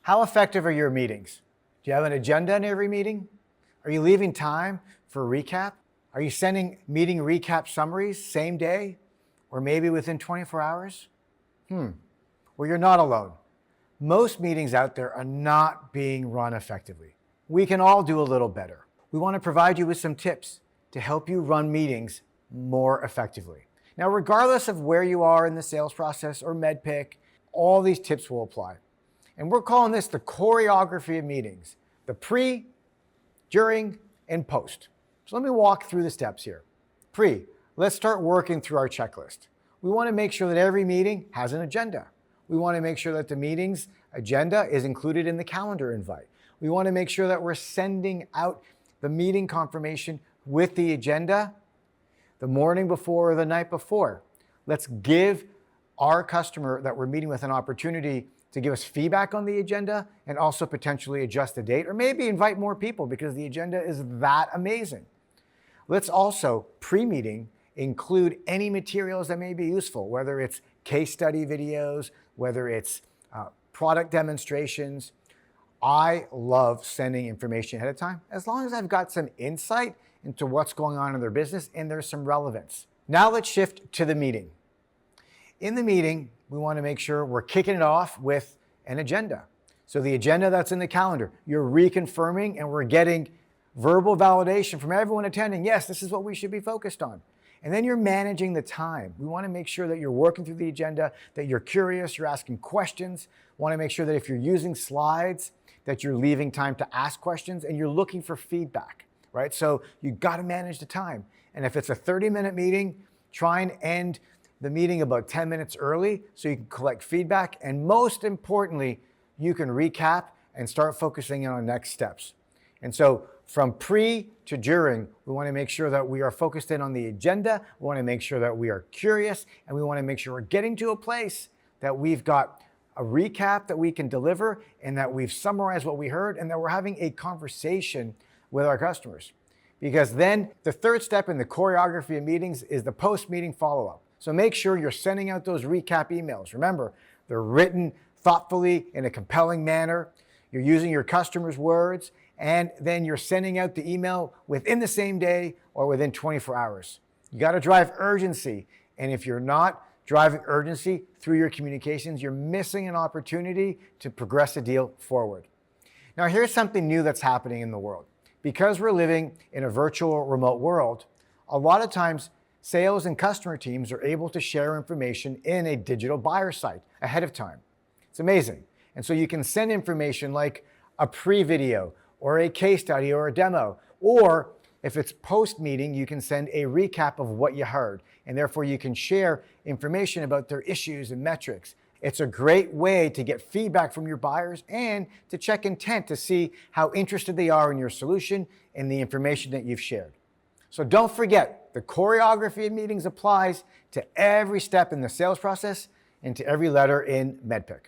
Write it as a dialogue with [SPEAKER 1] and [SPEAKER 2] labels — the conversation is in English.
[SPEAKER 1] How effective are your meetings? Do you have an agenda in every meeting? Are you leaving time for recap? Are you sending meeting recap summaries same day or maybe within 24 hours? Well, you're not alone. Most meetings out there are not being run effectively. We can all do a little better. We want to provide you with some tips to help you run meetings more effectively. Now, regardless of where you are in the sales process or MEDDICC, all these tips will apply. And we're calling this the choreography of meetings, the pre, during, and post. So let me walk through the steps here. Pre, let's start working through our checklist. We want to make sure that every meeting has an agenda. We want to make sure that the meeting's agenda is included in the calendar invite. We want to make sure that we're sending out the meeting confirmation with the agenda the morning before or the night before. Let's give our customer that we're meeting with an opportunity to give us feedback on the agenda and also potentially adjust the date or maybe invite more people because the agenda is that amazing. Let's also, pre-meeting, include any materials that may be useful, whether it's case study videos, whether it's product demonstrations. I love sending information ahead of time as long as I've got some insight into what's going on in their business and there's some relevance. Now let's shift to the meeting. In the meeting, we want to make sure we're kicking it off with an agenda. So the agenda that's in the calendar, you're reconfirming and we're getting verbal validation from everyone attending. Yes, this is what we should be focused on. And then you're managing the time. We want to make sure that you're working through the agenda, that you're curious, you're asking questions. We want to make sure that if you're using slides, that you're leaving time to ask questions and you're looking for feedback, right? So you got to manage the time. And if it's a 30-minute meeting, try and end the meeting about 10 minutes early so you can collect feedback. And most importantly, you can recap and start focusing on next steps. And so from pre to during, we want to make sure that we are focused in on the agenda. We want to make sure that we are curious and we want to make sure we're getting to a place that we've got a recap that we can deliver and that we've summarized what we heard and that we're having a conversation with our customers. Because then the third step in the choreography of meetings is the post-meeting follow-up. So make sure you're sending out those recap emails. Remember, they're written thoughtfully in a compelling manner. You're using your customers' words, and then you're sending out the email within the same day or within 24 hours. You got to drive urgency. And if you're not driving urgency through your communications, you're missing an opportunity to progress a deal forward. Now, here's something new that's happening in the world. Because we're living in a virtual remote world, a lot of times sales and customer teams are able to share information in a digital buyer site ahead of time. It's amazing. And so you can send information like a pre-video or a case study or a demo, or if it's post-meeting, you can send a recap of what you heard, and therefore you can share information about their issues and metrics. It's a great way to get feedback from your buyers and to check intent to see how interested they are in your solution and the information that you've shared. So don't forget, the choreography of meetings applies to every step in the sales process and to every letter in MEDDICC.